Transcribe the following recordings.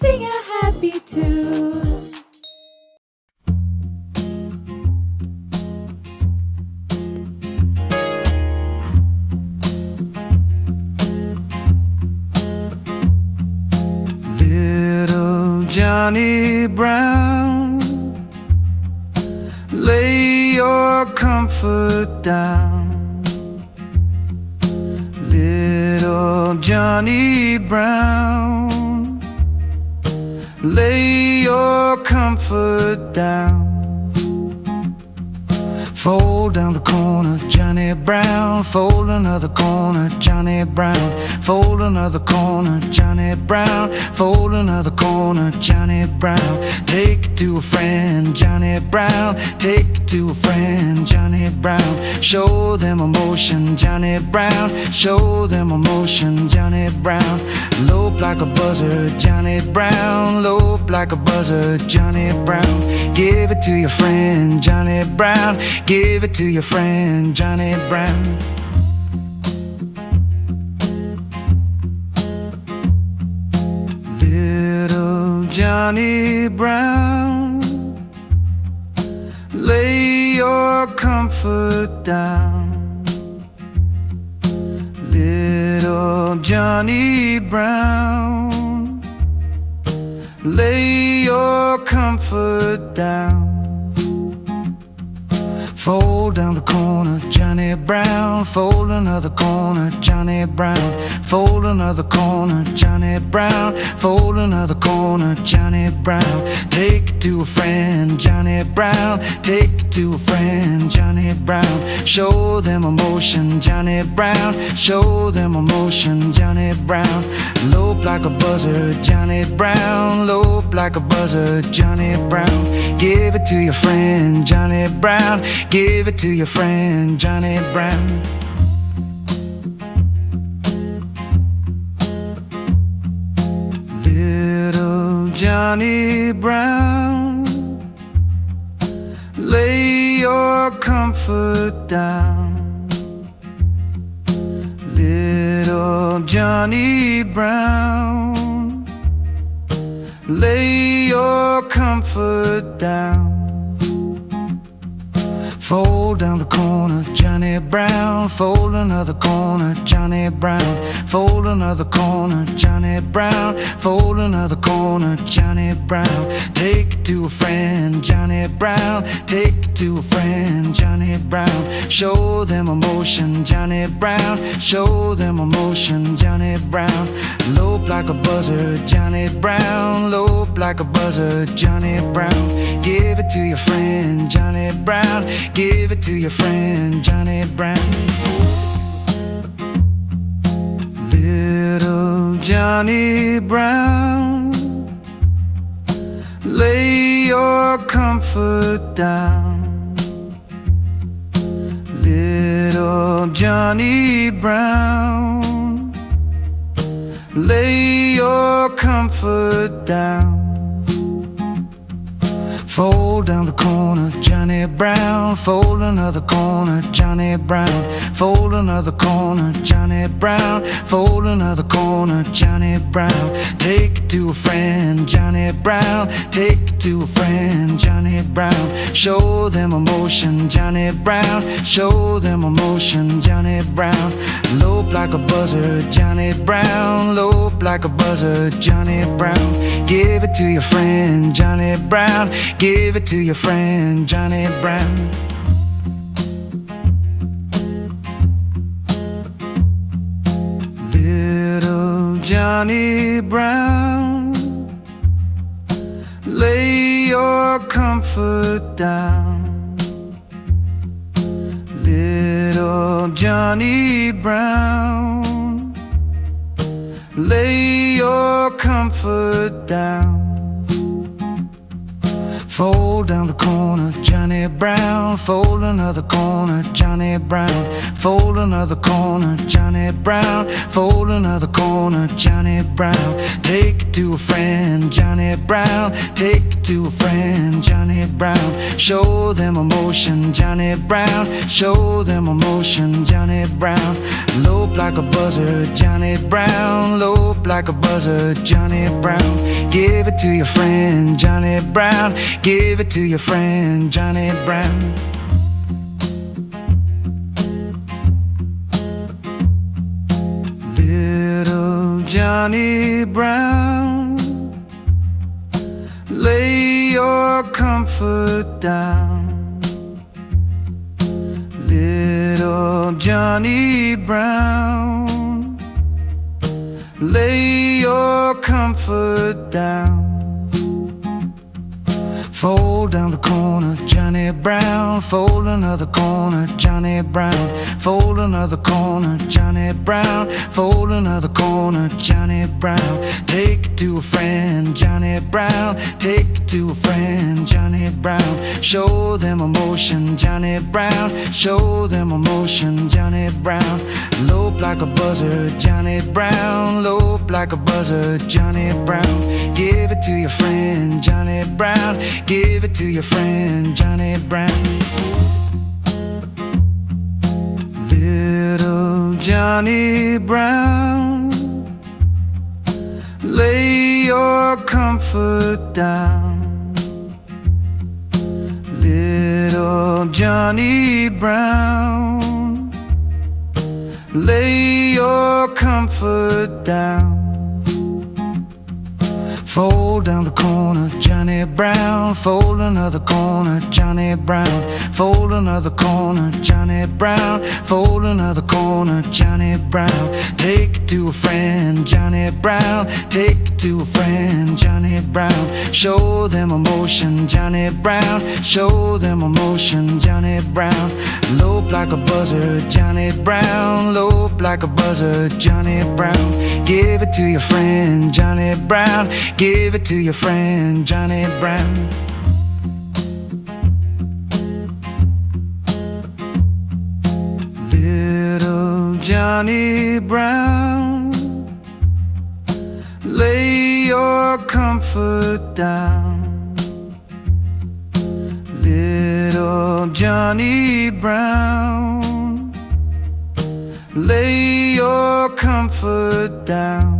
sing a happy tune. Little Johnny Brown, lay your comfort down. Little Johnny Brown, lay your comfort down. Fold down the corner, Johnny Brown. Fold another corner, Johnny Brown. Fold another corner, Johnny Brown. Fold another corner, Johnny Brown. Take it to a friend, Johnny Brown. Take it to a friend, Johnny Brown. Show them emotion, Johnny Brown. Show them emotion, Johnny Brown. Lope like a buzzard, Johnny Brown. Lope like a buzzard, Johnny Brown. Give it to your friend, Johnny Brown. Give it to your friend, Johnny Brown. Little Johnny Brown, lay your comfort down. Little Johnny Brown, lay your comfort down. Fold down the corner, Johnny Brown. Fold another corner, Johnny Brown. Fold another corner, Johnny Brown. Fold another corner, Johnny Brown. Take it to a friend, Johnny Brown. Take it to a friend, Johnny Brown. Show them emotion, Johnny Brown. Show them emotion, Johnny Brown. Lope like a buzzard, Johnny Brown. Lope like a buzzard, Johnny Brown. Give it to your friend, Johnny Brown. Give it to your friend, Johnny Brown. Little Johnny Brown, lay your comfort down. Little Johnny Brown, lay your comfort down. Fold down the corner, Johnny Brown. Fold another corner, Johnny Brown. Fold another corner, Johnny Brown. Fold another corner, Johnny Brown. Take it to a friend, Johnny Brown. Take it to a friend, Johnny Brown. Show them emotion, Johnny Brown. Show them emotion, Johnny Brown. Lope like a buzzard, Johnny Brown. Lope like a buzzard, Johnny Brown. Give it to your friend, Johnny Brown. Give it to your friend, Johnny Brown. Little Johnny Brown, lay your comfort down. Little Johnny Brown, lay your comfort down. Fold down the corner, Johnny Brown. Fold another corner, Johnny Brown. Fold another corner, Johnny Brown. Fold another corner, Johnny Brown. Take it to a friend, Johnny Brown. Take it to a friend, Johnny Brown. Show them emotion, Johnny Brown. Show them emotion, Johnny Brown. Lope like a buzzard, Johnny Brown. Lope like a buzzard, Johnny Brown. Give it to your friend, Johnny Brown. Give it to your friend, Johnny Brown. Little Johnny Brown, lay your comfort down. Little Johnny Brown, lay your comfort down. Fold down the corner, Johnny Brown. Fold another corner, Johnny Brown. Fold another corner, Johnny Brown. Fold another corner, Johnny Brown. Take it to a friend, Johnny Brown. Take it to a friend, Johnny Brown. Show them emotion, Johnny Brown. Show them emotion, Johnny Brown. Lope like a buzzard, Johnny Brown. Lope like a buzzard, Johnny Brown. Give it to your friend Johnny Brown. Give it to your friend Johnny Brown. Little Johnny Brown, lay your comfort down. Little Johnny Brown, lay your comfort down. Fold down the corner, Johnny Brown. Fold another corner, Johnny Brown. Fold another corner, Johnny Brown. Fold another corner, Johnny Brown. Take it to a friend, Johnny Brown. Take it to a friend, Johnny Brown. Show them emotion, Johnny Brown. Show them emotion, Johnny Brown. Lope like a buzzard, Johnny Brown. Lope like a buzzard, Johnny Brown. Give it to your friend, Johnny Brown. Give it to your friend Johnny Brown. Little Johnny Brown, lay your comfort down. Little Johnny Brown, lay your comfort down. Fold down the corner, Johnny Brown. Fold another corner, Johnny Brown. Fold another corner, Johnny Brown. Fold another corner, Johnny Brown. Take it to a friend, Johnny Brown. Take it to a friend, Johnny Brown. Show them emotion, Johnny Brown. Show them emotion, Johnny Brown. Lope like a buzzard, Johnny Brown. Lope like a buzzard, Johnny Brown. Give it to your friend, Johnny Brown. Give it to your friend Johnny Brown. Little Johnny Brown, lay your comfort down. Little Johnny Brown, lay your comfort down.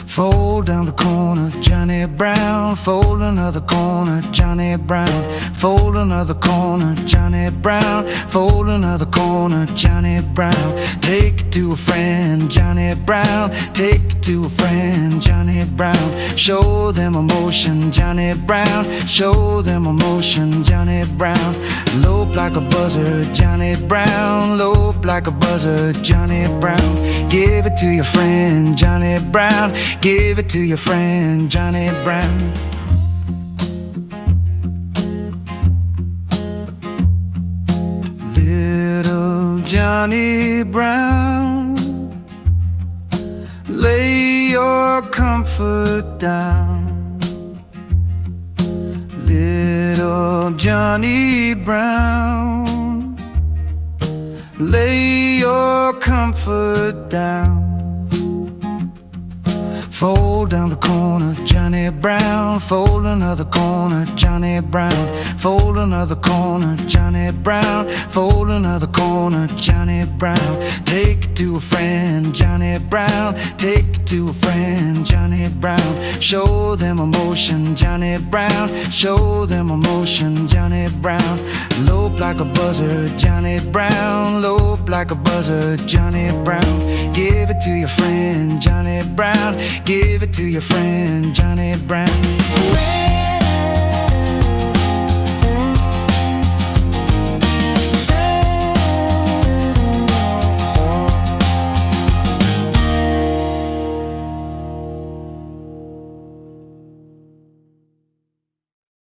Fold down the corner, Johnny Brown. Fold another corner, Johnny Brown. Fold another corner, Johnny Brown. Fold another corner, Johnny Brown. Take it to a friend, Johnny Brown. Take it to a friend, Johnny Brown. Show them emotion, Johnny Brown. Show them emotion, Johnny Brown. Lope like a buzzard, Johnny Brown. Lope like a buzzard, Johnny Brown. Give it to your friend, Johnny Brown. Give it to your friend, Johnny Brown. Little Johnny Brown, lay your comfort down. Little Johnny Brown, lay your comfort down. Fold down the corner, Johnny Brown. Fold another corner, Johnny Brown. Fold another corner, Johnny Brown. Fold another corner, Johnny Brown. Take it to a friend, Johnny Brown. Take it to a friend, Johnny Brown. Show them emotion, Johnny Brown. Show them emotion, Johnny Brown. Lope like a buzzard, Johnny Brown. Lope like a buzzard, Johnny Brown. Give it to your friend, Johnny Brown. Give it to your friend, Johnny Brown.